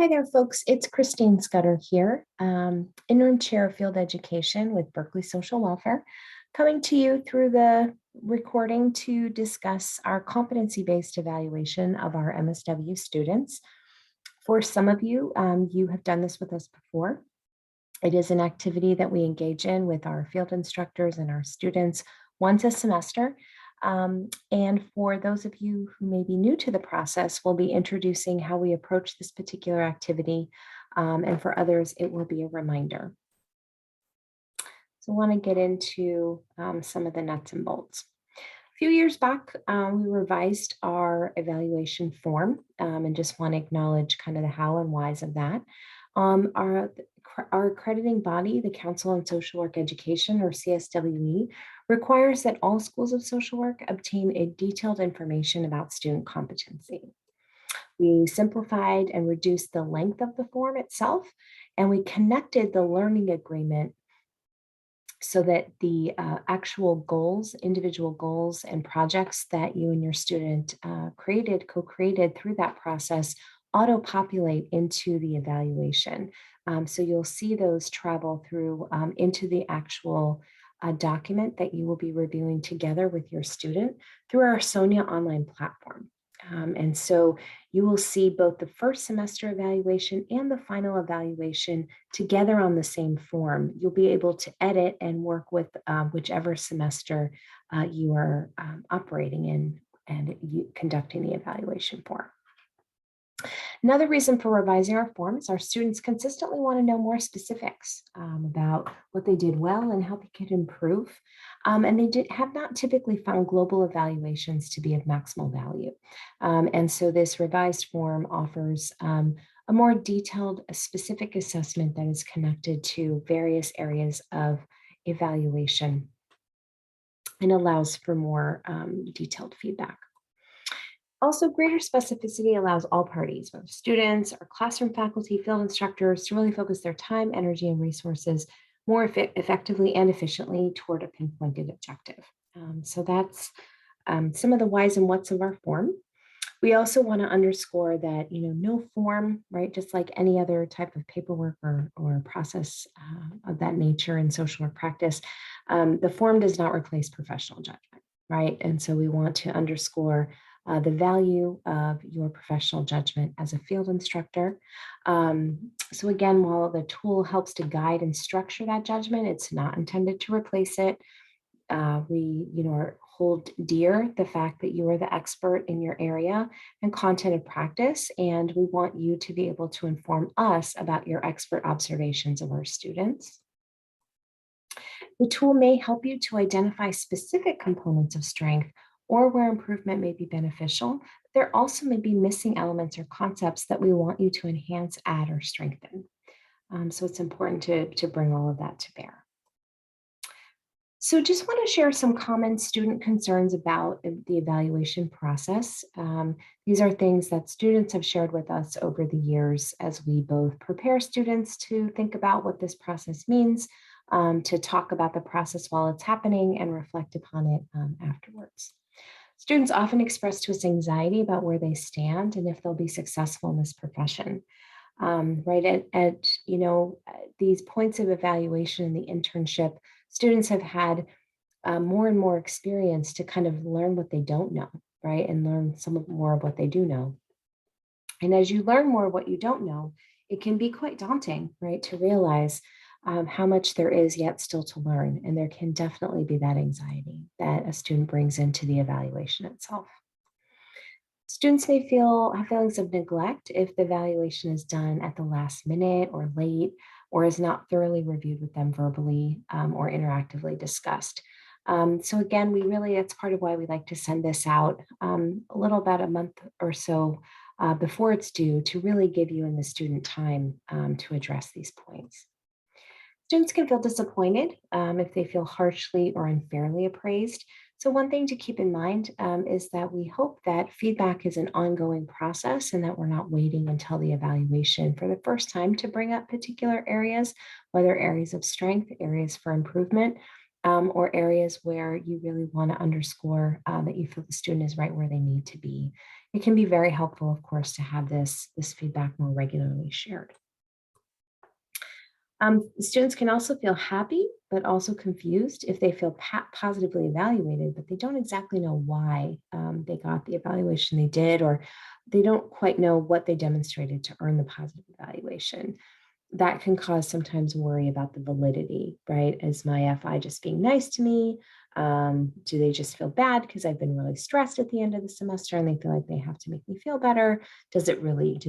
Hi there, folks. It's Christine Scudder here, Interim Chair of Field Education with Berkeley Social Welfare, coming to you through the recording to discuss our competency-based evaluation of our MSW students. For some of you, you have done this with us before. It is an activity that we engage in with our field instructors and our students once a semester. And for those of you who may be new to the process, we'll be introducing how we approach this particular activity. And for others, it will be a reminder. So I want to get into some of the nuts and bolts. A few years back, we revised our evaluation form and just want to acknowledge kind of the how and whys of that. Our accrediting body, the Council on Social Work Education, or CSWE, requires that all schools of social work obtain a detailed information about student competency. We simplified and reduced the length of the form itself, and we connected the learning agreement so that the actual goals, individual goals and projects that you and your student co-created through that process auto-populate into the evaluation. So you'll see those travel through into the actual document that you will be reviewing together with your student through our Sonia online platform. And so you will see both the first semester evaluation and the final evaluation together on the same form. You'll be able to edit and work with whichever semester you are operating in and conducting the evaluation for. Another reason for revising our form is our students consistently want to know more specifics about what they did well and how they could improve. And they have not typically found global evaluations to be of maximal value. And so this revised form offers a more detailed, specific assessment that is connected to various areas of evaluation and allows for more detailed feedback. Also, greater specificity allows all parties, whether students or classroom faculty, field instructors, to really focus their time, energy, and resources more effectively and efficiently toward a pinpointed objective. So that's some of the whys and whats of our form. We also want to underscore that, no form, right, just like any other type of paperwork or process of that nature in social work practice, the form does not replace professional judgment, right? And so we want to underscore the value of your professional judgment as a field instructor. So again, while the tool helps to guide and structure that judgment, it's not intended to replace it. We, hold dear the fact that you are the expert in your area and content of practice, and we want you to be able to inform us about your expert observations of our students. The tool may help you to identify specific components of strength or where improvement may be beneficial. There also may be missing elements or concepts that we want you to enhance, add, or strengthen. So it's important to bring all of that to bear. So just want to share some common student concerns about the evaluation process. These are things that students have shared with us over the years as we both prepare students to think about what this process means, to talk about the process while it's happening and reflect upon it afterwards. Students often express to us anxiety about where they stand and if they'll be successful in this profession. Right at these points of evaluation in the internship, students have had more and more experience to kind of learn what they don't know, right? And learn more of what they do know. And as you learn more of what you don't know, it can be quite daunting, right? To realize how much there is yet still to learn. And there can definitely be that anxiety that a student brings into the evaluation itself. Students may have feelings of neglect if the evaluation is done at the last minute or late, or is not thoroughly reviewed with them verbally or interactively discussed. So again, that's part of why we like to send this out about a month or so before it's due, to really give you and the student time to address these points. Students can feel disappointed if they feel harshly or unfairly appraised. So one thing to keep in mind is that we hope that feedback is an ongoing process and that we're not waiting until the evaluation for the first time to bring up particular areas, whether areas of strength, areas for improvement. or areas where you really want to underscore that you feel the student is right where they need to be. It can be very helpful, of course, to have this feedback more regularly shared. Students can also feel happy, but also confused if they feel positively evaluated, but they don't exactly know why they got the evaluation they did, or they don't quite know what they demonstrated to earn the positive evaluation. That can cause sometimes worry about the validity, right? Is my FI just being nice to me? Do they just feel bad because I've been really stressed at the end of the semester and they feel like they have to make me feel better? Do they really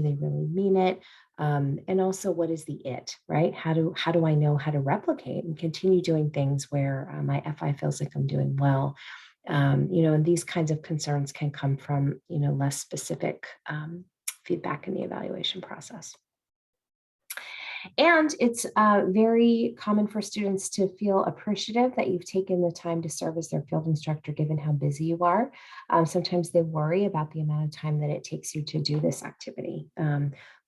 mean it? And also, what is the it, right? How do I know how to replicate and continue doing things where my FI feels like I'm doing well? And these kinds of concerns can come from, less specific feedback in the evaluation process. And it's very common for students to feel appreciative that you've taken the time to serve as their field instructor, given how busy you are. Sometimes they worry about the amount of time that it takes you to do this activity.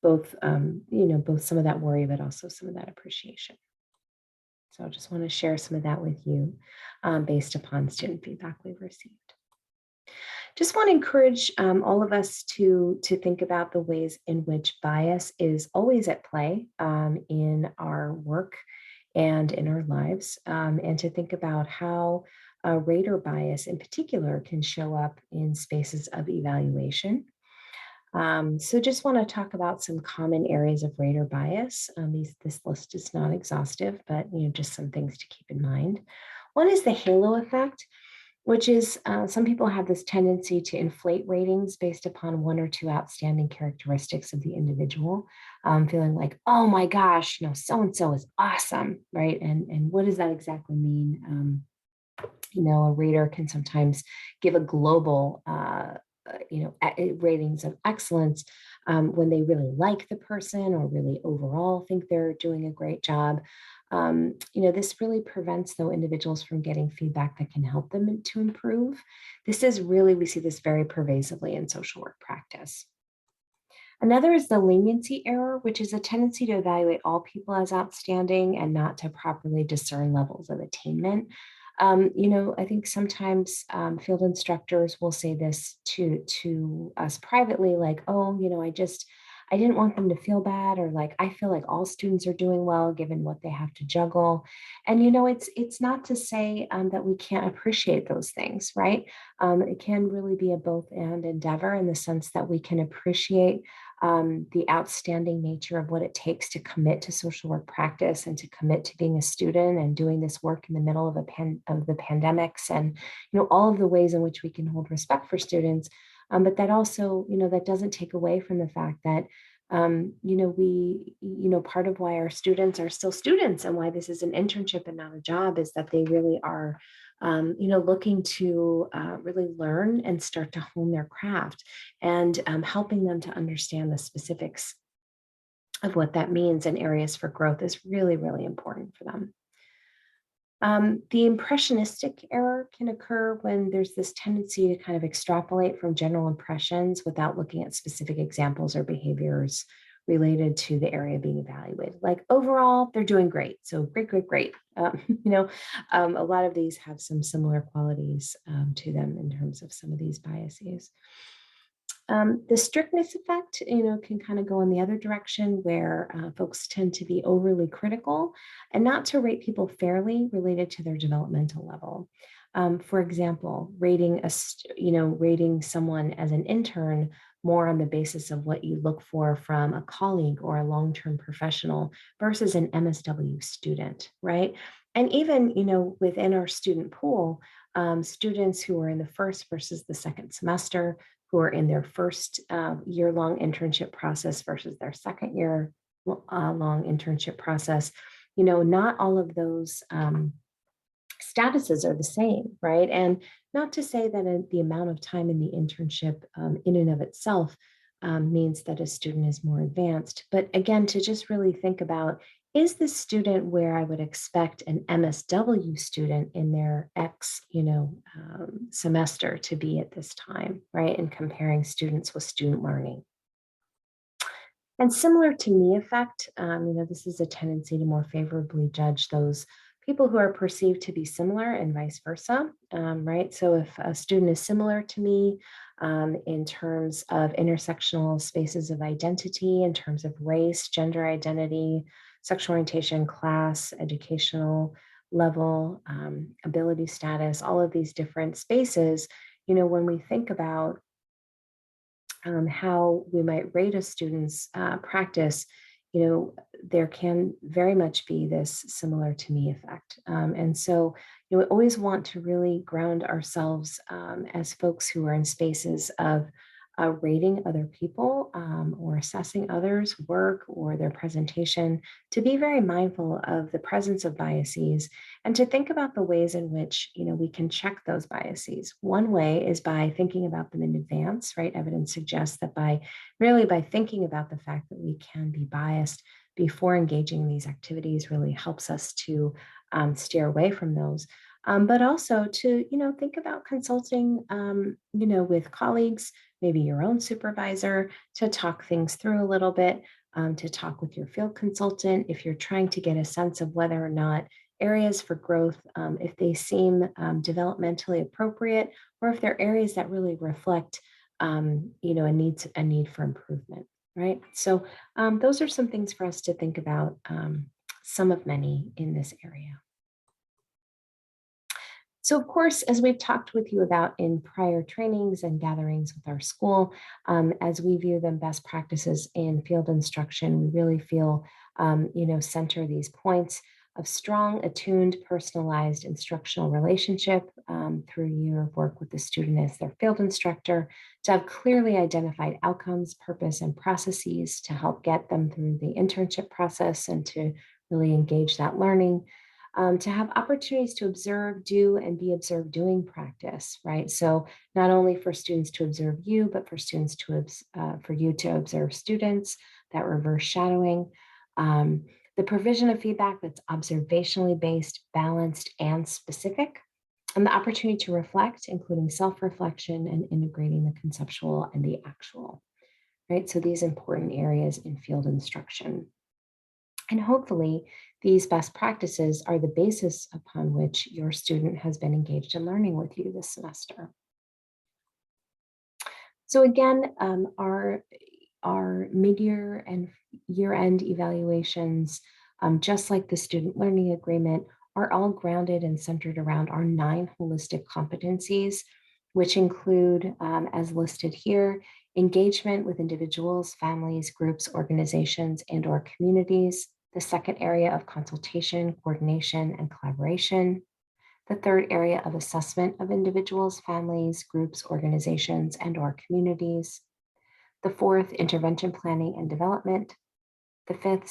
Both some of that worry, but also some of that appreciation. So I just want to share some of that with you based upon student feedback we've received. Just want to encourage all of us to think about the ways in which bias is always at play in our work and in our lives, and to think about how rater bias in particular can show up in spaces of evaluation. So just want to talk about some common areas of rater bias. This list is not exhaustive, but just some things to keep in mind. One is the halo effect, which is some people have this tendency to inflate ratings based upon one or two outstanding characteristics of the individual, feeling like, oh my gosh, so-and-so is awesome, right? And what does that exactly mean? A rater can sometimes give a global, ratings of excellence when they really like the person or really overall think they're doing a great job. This really prevents, though, individuals from getting feedback that can help them to improve. We see this very pervasively in social work practice. Another is the leniency error, which is a tendency to evaluate all people as outstanding and not to properly discern levels of attainment. I think sometimes field instructors will say this to us privately, like, oh, I didn't want them to feel bad, or like, I feel like all students are doing well given what they have to juggle. And it's not to say that we can't appreciate those things, right? It can really be a both and endeavor in the sense that we can appreciate the outstanding nature of what it takes to commit to social work practice and to commit to being a student and doing this work in the middle of the pandemics, and all of the ways in which we can hold respect for students. But that also, that doesn't take away from the fact that part of why our students are still students and why this is an internship and not a job is that they really are looking to really learn and start to hone their craft, and helping them to understand the specifics of what that means and areas for growth is really, really important for them. The impressionistic error can occur when there's this tendency to kind of extrapolate from general impressions without looking at specific examples or behaviors related to the area being evaluated. Like overall, they're doing great. So great, great, great. A lot of these have some similar qualities to them in terms of some of these biases. The strictness effect, can kind of go in the other direction where folks tend to be overly critical and not to rate people fairly related to their developmental level. For example, rating someone as an intern more on the basis of what you look for from a colleague or a long-term professional versus an MSW student, right? And even, within our student pool, students who are in the first versus the second semester, who are in their first year-long internship process versus their second year long internship process, not all of those statuses are the same, right? And not to say that the amount of time in the internship in and of itself means that a student is more advanced, but again, to just really think about, is this student where I would expect an MSW student in their X, semester to be at this time, right? And comparing students with student learning. And similar to me effect, this is a tendency to more favorably judge those people who are perceived to be similar and vice versa, right? So if a student is similar to me in terms of intersectional spaces of identity, in terms of race, gender identity, sexual orientation, class, educational level, ability status, all of these different spaces, when we think about how we might rate a student's practice, there can very much be this similar to me effect. And so, we always want to really ground ourselves as folks who are in spaces of rating other people or assessing others' work or their presentation, to be very mindful of the presence of biases and to think about the ways in which we can check those biases. One way is by thinking about them in advance, right? Evidence suggests that by thinking about the fact that we can be biased before engaging in these activities really helps us to steer away from those. But also to think about consulting with colleagues, maybe your own supervisor, to talk things through a little bit, to talk with your field consultant if you're trying to get a sense of whether or not areas for growth, if they seem developmentally appropriate, or if they're areas that really reflect, a need for improvement, right? So those are some things for us to think about, some of many in this area. So, of course, as we've talked with you about in prior trainings and gatherings with our school, as we view them best practices in field instruction, we really feel, center these points of strong, attuned, personalized instructional relationship through a year of work with the student as their field instructor, to have clearly identified outcomes, purpose, and processes to help get them through the internship process and to really engage that learning, to have opportunities to observe, do, and be observed doing practice, right? So not only for students to observe you, but for for you to observe students, that reverse shadowing. The provision of feedback that's observationally based, balanced, and specific, and the opportunity to reflect, including self-reflection and integrating the conceptual and the actual, right? So these important areas in field instruction. And hopefully, these best practices are the basis upon which your student has been engaged in learning with you this semester. So again, our mid-year and year-end evaluations, just like the student learning agreement, are all grounded and centered around our 9 holistic competencies, which include, as listed here, engagement with individuals, families, groups, organizations, and/or communities. The second area of consultation, coordination, and collaboration. The third area of assessment of individuals, families, groups, organizations, and/or communities. The fourth, intervention planning and development. The fifth,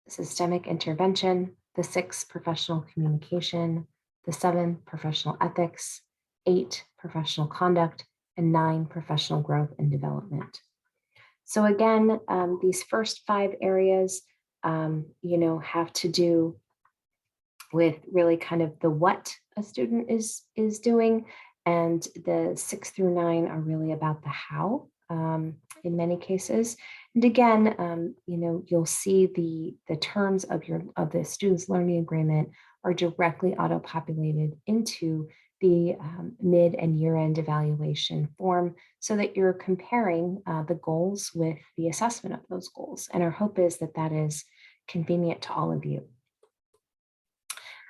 systemic intervention. The sixth, professional communication. The seventh, professional ethics. 8, professional conduct. And 9, professional growth and development. So again, these first 5 areas, have to do with really kind of the what a student is doing, and the 6 through 9 are really about the how, in many cases. And again, you'll see the terms of the student's learning agreement are directly auto-populated into the mid and year-end evaluation form, so that you're comparing the goals with the assessment of those goals. And our hope is that that is convenient to all of you.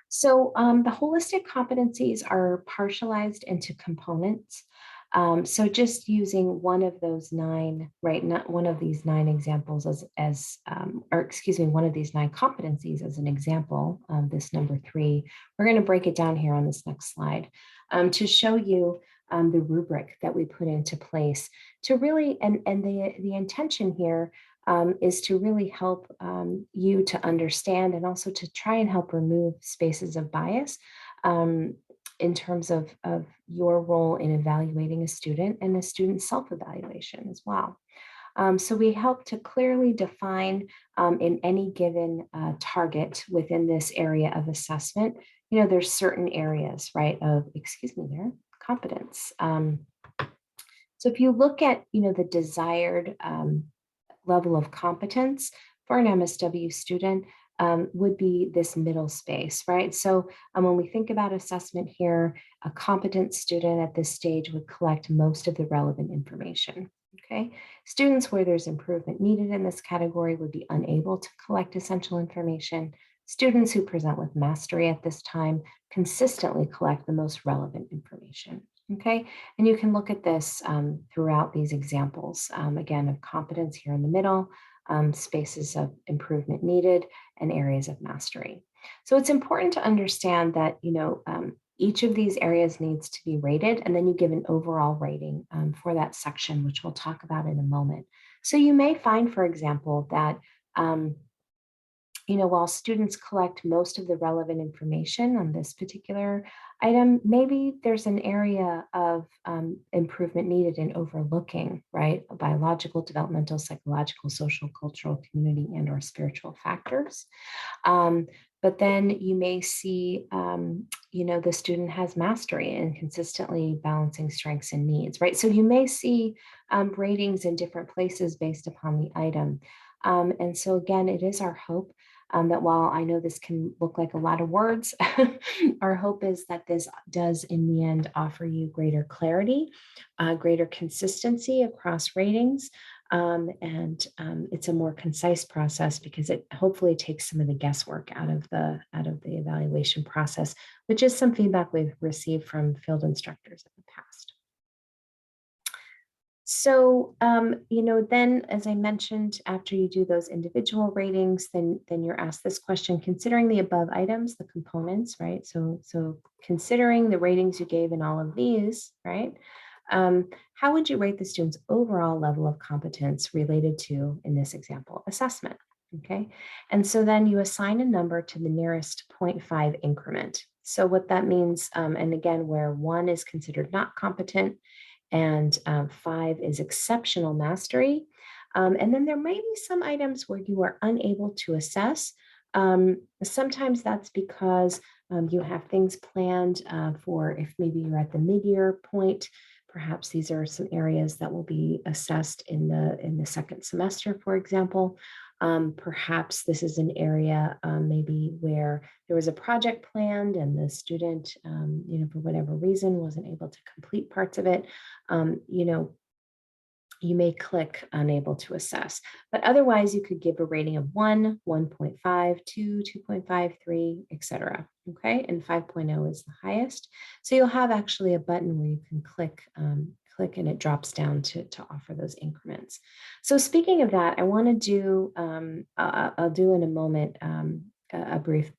So the holistic competencies are partialized into components. So just using one of those 9, right? Not one of these 9 examples one of these 9 competencies as an example, this number 3, we're going to break it down here on this next slide to show you the rubric that we put into place to really, and the intention here is to really help you to understand and also to try and help remove spaces of bias in terms of your role in evaluating a student and a student's self-evaluation as well. So we help to clearly define in any given target within this area of assessment, there's certain areas, right, of, competence. So if you look at, the desired level of competence for an MSW student, would be this middle space, right? So when we think about assessment here, a competent student at this stage would collect most of the relevant information. Okay, students where there's improvement needed in this category would be unable to collect essential information. Students who present with mastery at this time consistently collect the most relevant information. Okay, and you can look at this throughout these examples, again, of competence here in the middle, spaces of improvement needed, and areas of mastery. So it's important to understand that, each of these areas needs to be rated, and then you give an overall rating for that section, which we'll talk about in a moment. So you may find, for example, that um, while students collect most of the relevant information on this particular item, maybe there's an area of improvement needed in overlooking, right? Biological, developmental, psychological, social, cultural, community, and or spiritual factors. Um, but then you may see, the student has mastery and consistently balancing strengths and needs, right? So you may see ratings in different places based upon the item. And so again, it is our hope that while I know this can look like a lot of words, our hope is that this does in the end offer you greater clarity, greater consistency across ratings, and it's a more concise process because it hopefully takes some of the guesswork out of the evaluation process, which is some feedback we've received from field instructors in the past. So, then as I mentioned, after you do those individual ratings, then you're asked this question, considering the above items, the components, right? So considering the ratings you gave in all of these, right? How would you rate the student's overall level of competence related to, in this example, assessment? Okay. And so then you assign a number to the nearest zero point 0.5 increment. So what that means, and again, where 1 is considered not competent, and 5 is exceptional mastery. And then there may be some items where you are unable to assess. Sometimes that's because you have things planned for if maybe you're at the mid-year point. Perhaps these are some areas that will be assessed in the second semester, for example. Perhaps this is an area maybe where there was a project planned and the student, for whatever reason, wasn't able to complete parts of it. um, you know, you may click unable to assess, but otherwise you could give a rating of 1, 1.5, 2, 2.5, 3, etc. Okay, and 5.0 is the highest. So you'll have actually a button where you can click and it drops down to offer those increments. So speaking of that, I want to do, I'll do in a moment a brief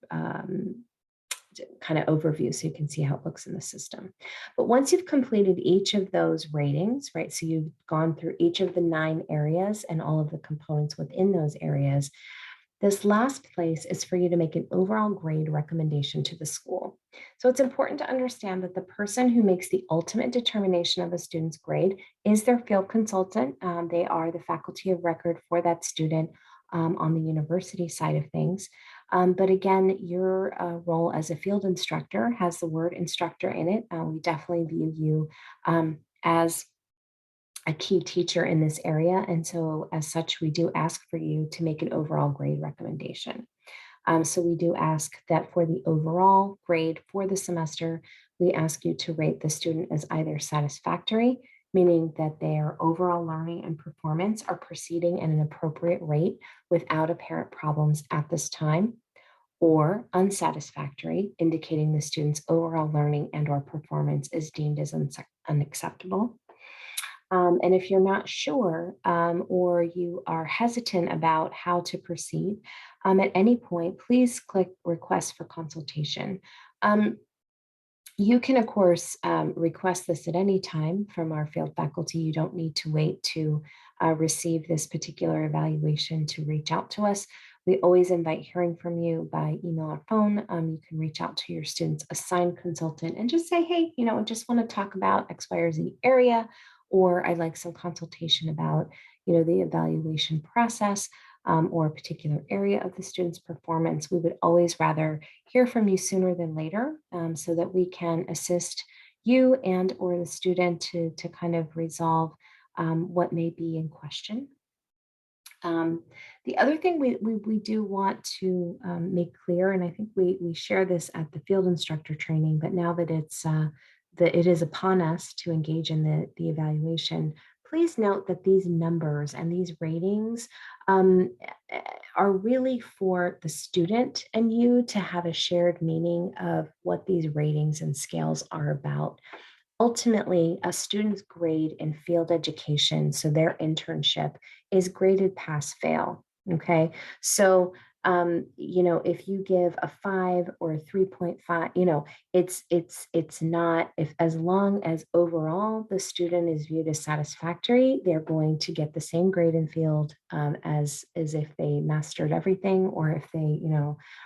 kind of overview so you can see how it looks in the system. But once you've completed each of those ratings, right, so you've gone through each of the 9 areas and all of the components within those areas, this last place is for you to make an overall grade recommendation to the school. So it's important to understand that the person who makes the ultimate determination of a student's grade is their field consultant. They are the faculty of record for that student on the university side of things. But again, your role as a field instructor has the word instructor in it. We definitely view you as a key teacher in this area. And so as such, we do ask for you to make an overall grade recommendation. So we do ask that for the overall grade for the semester, we ask you to rate the student as either satisfactory, meaning that their overall learning and performance are proceeding at an appropriate rate without apparent problems at this time, or unsatisfactory, indicating the student's overall learning and or performance is deemed as unacceptable. And if you're not sure or you are hesitant about how to proceed, at any point, please click request for consultation. Um, you can, of course, request this at any time from our field faculty. You don't need to wait to receive this particular evaluation to reach out to us. We always invite hearing from you by email or phone. You can reach out to your student's assigned consultant and just say, hey, I just want to talk about X, Y, or Z area, or I'd like some consultation about, the evaluation process or a particular area of the student's performance. We would always rather hear from you sooner than later so that we can assist you and or the student to kind of resolve what may be in question. Um, the other thing we do want to make clear, and I think we share this at the field instructor training, but now that that it is upon us to engage in the evaluation, please note that these numbers and these ratings um, eh, are really for the student and you to have a shared meaning of what these ratings and scales are about. Ultimately, a student's grade in field education, so their internship, is graded pass fail. Okay. So, if you give a 5 or a 3.5, it's not, if as long as overall the student is viewed as satisfactory, they're going to get the same grade in field as if they mastered everything, or if they,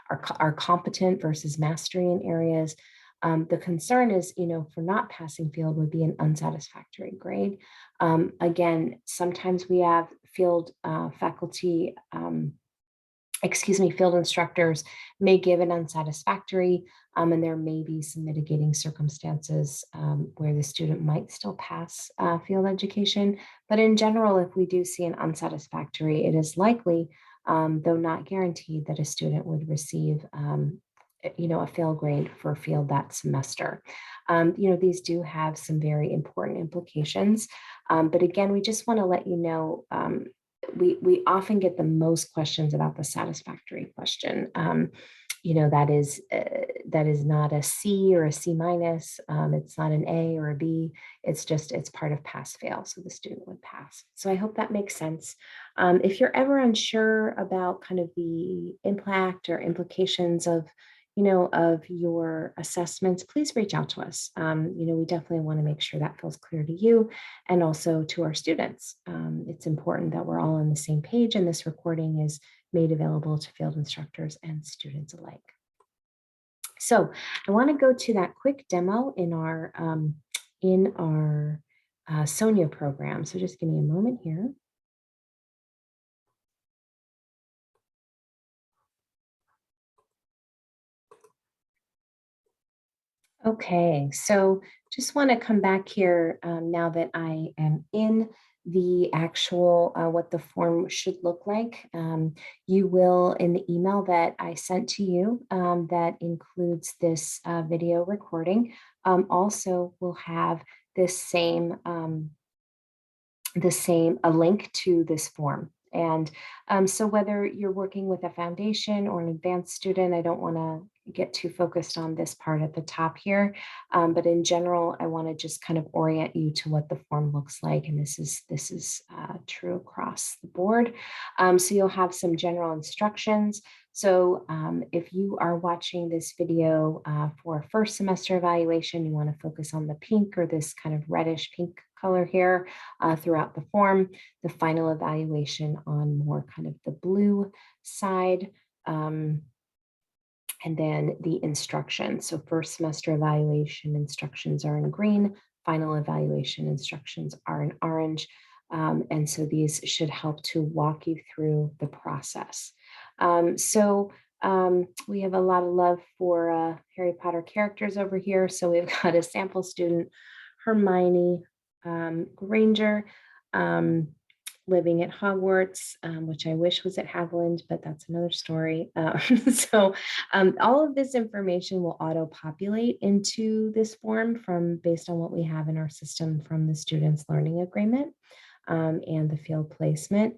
are competent versus mastery in areas. The concern is, for not passing field would be an unsatisfactory grade. Again, sometimes we have field faculty, field instructors may give an unsatisfactory, and there may be some mitigating circumstances where the student might still pass field education. But in general, if we do see an unsatisfactory, it is likely, though not guaranteed, that a student would receive a fail grade for field that semester. These do have some very important implications. But again, we just want to let you know, we often get the most questions about the satisfactory question. That is not a C or a C minus. It's not an A or a B. It's part of pass fail. So the student would pass. So I hope that makes sense. If you're ever unsure about kind of the impact or implications of your assessments, please reach out to us. We definitely want to make sure that feels clear to you and also to our students. It's important that we're all on the same page, and this recording is made available to field instructors and students alike. So I want to go to that quick demo in our Sonia program. So just give me a moment here. Okay, so just want to come back here now that I am in the actual what the form should look like. You will, in the email that I sent to you that includes this video recording, also will have this a link to this form. And so whether you're working with a foundation or an advanced student, I don't want to get too focused on this part at the top here. But in general, I want to just kind of orient you to what the form looks like. And this is true across the board. So you'll have some general instructions. So if you are watching this video for first semester evaluation, you want to focus on the pink or this kind of reddish pink color here throughout the form, the final evaluation on more kind of the blue side, and then the instructions. So first semester evaluation instructions are in green, final evaluation instructions are in orange. And so these should help to walk you through the process. We have a lot of love for Harry Potter characters over here. So we've got a sample student, Hermione Granger, living at Hogwarts, which I wish was at Haviland, but that's another story. All of this information will auto-populate into this form based on what we have in our system from the student's learning agreement and the field placement.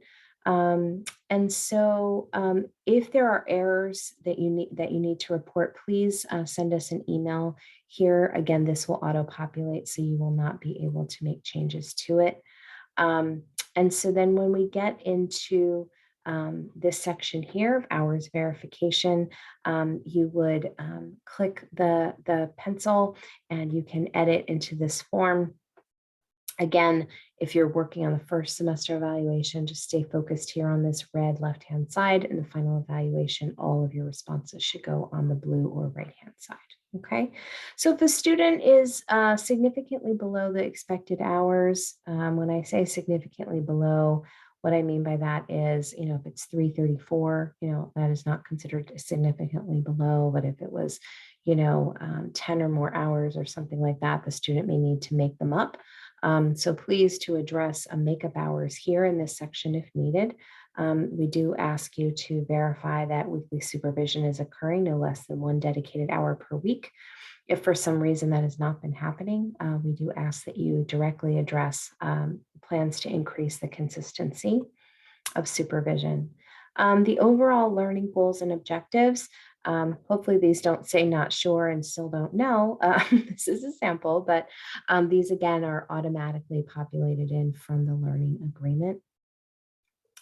If there are errors that you need to report, please send us an email here. Again, this will auto-populate, so you will not be able to make changes to it. And so then when we get into this section here of hours verification, you would click the pencil and you can edit into this form. Again, if you're working on the first semester evaluation, just stay focused here on this red left-hand side, and the final evaluation, all of your responses should go on the blue or right-hand side. Okay, so if a student is significantly below the expected hours, when I say significantly below, what I mean by that is, if it's 334, that is not considered significantly below, but if it was, 10 or more hours or something like that, the student may need to make them up. So please to address makeup hours here in this section if needed. We do ask you to verify that weekly supervision is occurring no less than 1 dedicated hour per week. If for some reason that has not been happening, we do ask that you directly address plans to increase the consistency of supervision. The overall learning goals and objectives, hopefully these don't say not sure and still don't know. This is a sample, but these again are automatically populated in from the learning agreement.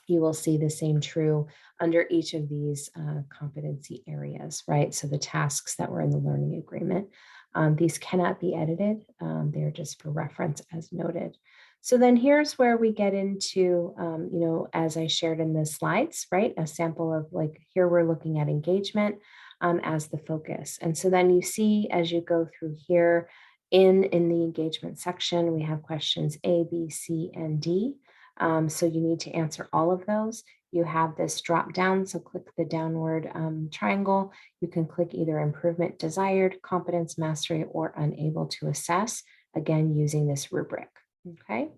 You will see the same true under each of these competency areas, right? So the tasks that were in the learning agreement, these cannot be edited. They're just for reference as noted. So then here's where we get into, as I shared in the slides, right? A sample of like, here we're looking at engagement as the focus. And so then you see as you go through here in the engagement section, we have questions A, B, C, and D. So you need to answer all of those. You have this drop down, so click the downward triangle. You can click either improvement desired, competence mastery, or unable to assess, again, using this rubric, okay?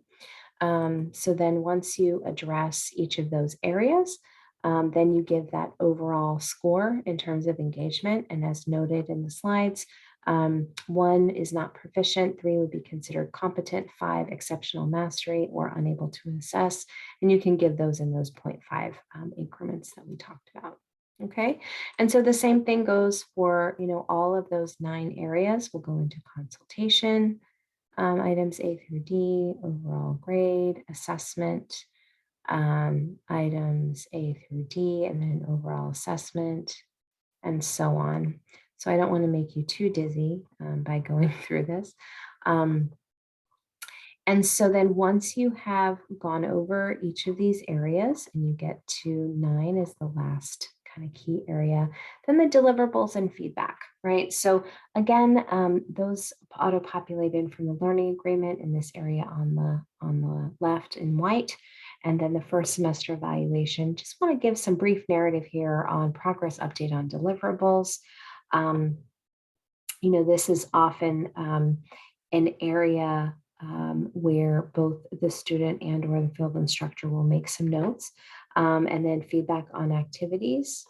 So then once you address each of those areas, then you give that overall score in terms of engagement. And as noted in the slides, 1 is not proficient, 3 would be considered competent, 5 exceptional mastery or unable to assess, and you can give those in those 0.5 increments that we talked about. Okay, and so the same thing goes for all of those 9 areas. We'll go into consultation, items A through D, overall grade, assessment, items A through D, and then overall assessment, and so on. So I don't want to make you too dizzy by going through this. And so then once you have gone over each of these areas and you get to 9 as the last kind of key area, then the deliverables and feedback, right? So again, those auto-populated from the learning agreement in this area on the left in white. And then the first semester evaluation, just want to give some brief narrative here on progress update on deliverables. This is often an area where both the student and or the field instructor will make some notes, and then feedback on activities.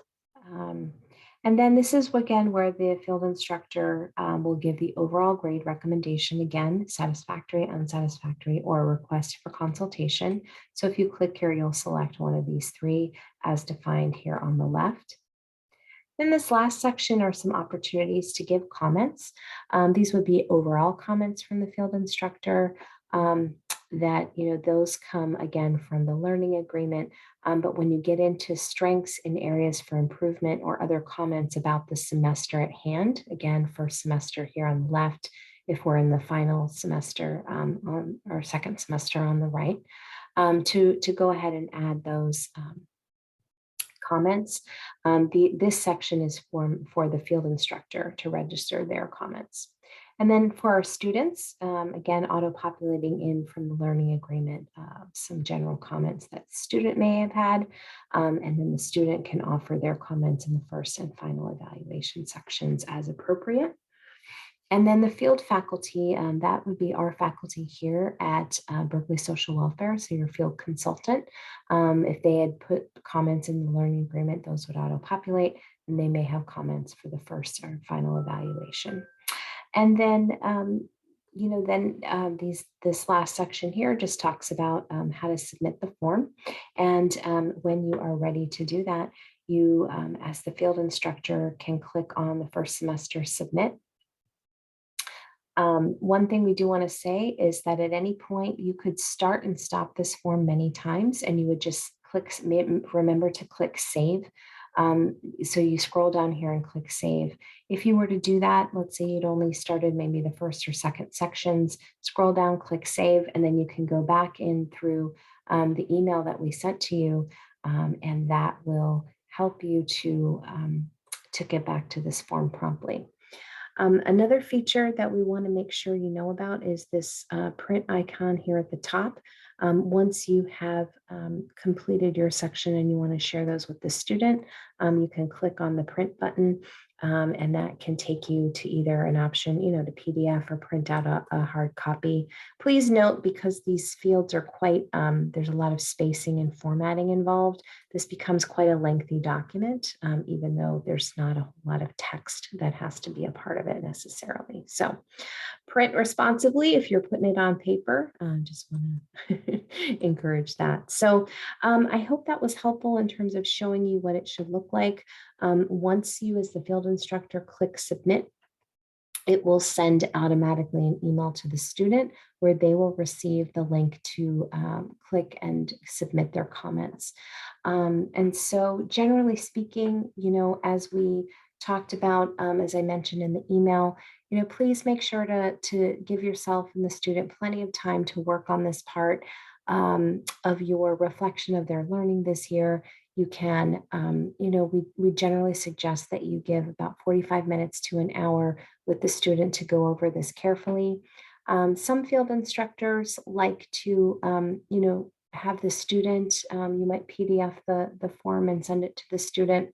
And then this is again where the field instructor will give the overall grade recommendation, again, satisfactory, unsatisfactory, or a request for consultation. So if you click here, you'll select one of these 3 as defined here on the left. In this last section are some opportunities to give comments. These would be overall comments from the field instructor that, those come again from the learning agreement. But when you get into strengths in areas for improvement or other comments about the semester at hand, again, first semester here on the left, if we're in the final semester on our second semester on the right, to go ahead and add those comments. This section is for the field instructor to register their comments. And then for our students, again, auto-populating in from the learning agreement, some general comments that the student may have had, and then the student can offer their comments in the first and final evaluation sections as appropriate. And then the field faculty, that would be our faculty here at Berkeley Social Welfare, so your field consultant. If they had put comments in the learning agreement, those would auto-populate, and they may have comments for the first or final evaluation. And then, this last section here just talks about how to submit the form. And when you are ready to do that, you, as the field instructor, can click on the first semester submit. One thing we do want to say is that at any point you could start and stop this form many times, and you would just remember to click save. So you scroll down here and click save. If you were to do that, let's say you'd only started maybe the first or second sections, scroll down, click save, and then you can go back in through the email that we sent to you, and that will help you to get back to this form promptly. Another feature that we want to make sure you know about is this print icon here at the top. Once you have completed your section and you want to share those with the student, you can click on the print button. And that can take you to either an option, to PDF or print out a hard copy. Please note, because these fields are quite, there's a lot of spacing and formatting involved, this becomes quite a lengthy document, even though there's not a lot of text that has to be a part of it necessarily. So print responsibly if you're putting it on paper. Just want to encourage that. So I hope that was helpful in terms of showing you what it should look like. Once you, as the field instructor, click submit, it will send automatically an email to the student where they will receive the link to click and submit their comments. And so generally speaking, as we talked about, as I mentioned in the email, please make sure to give yourself and the student plenty of time to work on this part of your reflection of their learning this year. You can, we generally suggest that you give about 45 minutes to an hour with the student to go over this carefully. Some field instructors like to, have the student, you might PDF the form and send it to the student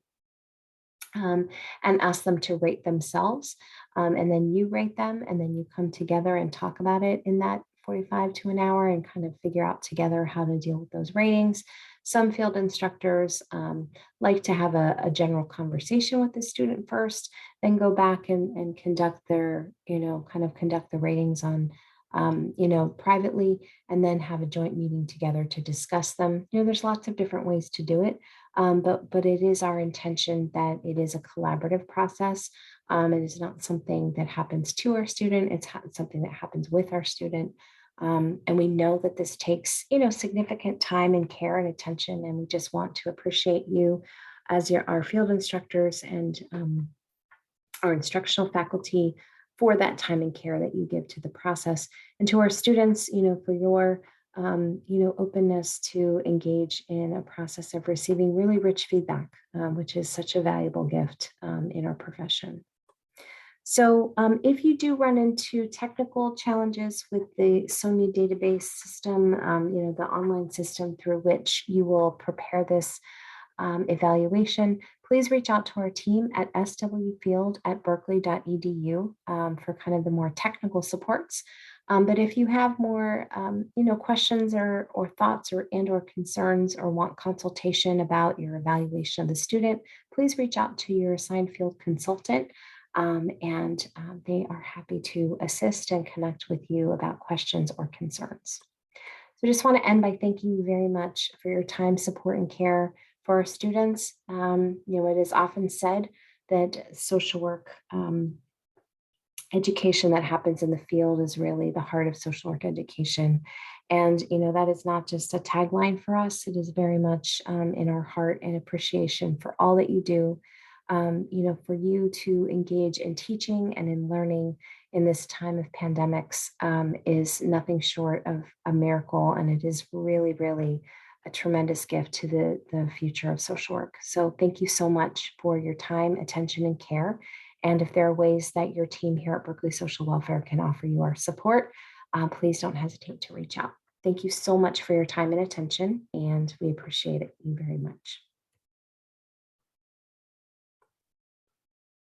and ask them to rate themselves. And then you rate them, and then you come together and talk about it in that 45 to an hour and kind of figure out together how to deal with those ratings. Some field instructors like to have a general conversation with the student first, then go back and conduct their, kind of conduct the ratings on, privately, and then have a joint meeting together to discuss them. There's lots of different ways to do it. But it is our intention that it is a collaborative process. It is not something that happens to our student. It's something that happens with our student. And we know that this takes, significant time and care and attention. And we just want to appreciate you as our field instructors and our instructional faculty for that time and care that you give to the process, and to our students, for your openness to engage in a process of receiving really rich feedback, which is such a valuable gift in our profession. So if you do run into technical challenges with the SONIA database system, the online system through which you will prepare this evaluation, please reach out to our team at swfield@berkeley.edu for kind of the more technical supports. But if you have more, questions or thoughts or concerns, or want consultation about your evaluation of the student, please reach out to your assigned field consultant, and they are happy to assist and connect with you about questions or concerns. So I just want to end by thanking you very much for your time, support, and care for our students. It is often said that social work education that happens in the field is really the heart of social work education. And, that is not just a tagline for us. It is very much in our heart and appreciation for all that you do, for you to engage in teaching and in learning in this time of pandemics is nothing short of a miracle. And it is really, really a tremendous gift to the future of social work. So thank you so much for your time, attention, and care. And if there are ways that your team here at Berkeley Social Welfare can offer you our support, please don't hesitate to reach out. Thank you so much for your time and attention, and we appreciate it very much.